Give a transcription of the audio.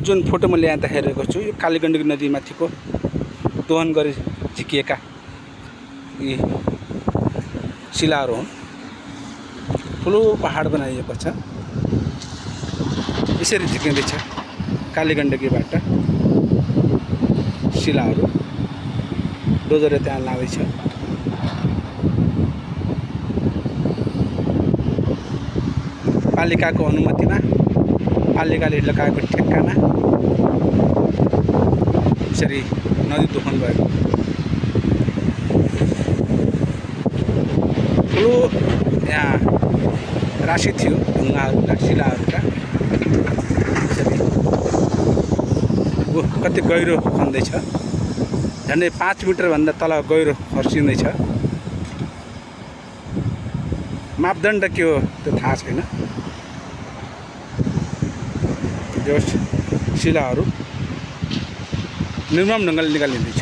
जुन फोटो मैले यहाँ देखाइरहेको छु यो कालीगण्डकी नदीमाथिको दोहन गरी झिकिएका यी शिलाहरू हुन्। ठुलो पहाड बनाइएको छ, यसरी झिकिँदैछ कालीगण्डकीबाट शिलाहरू डोजरले त्यहाँ लाँदैछ। पालिकाको अनुमतिमा, पालिकाले लगाएको ठेक्कामा यसरी नदी दोहन भएको ठुलो यहाँ राशि थियो ढुङ्गाहरूका शिलाहरूका। यसरी कति गहिरो खन्दैछ, झन्डै 5 मिटरभन्दा तल गहिरो खर्सिँदैछ। मापदण्ड के हो त्यो थाहा छैन। यो शिलाहरू निर्मम ढङ्गले निकालिँदैछ।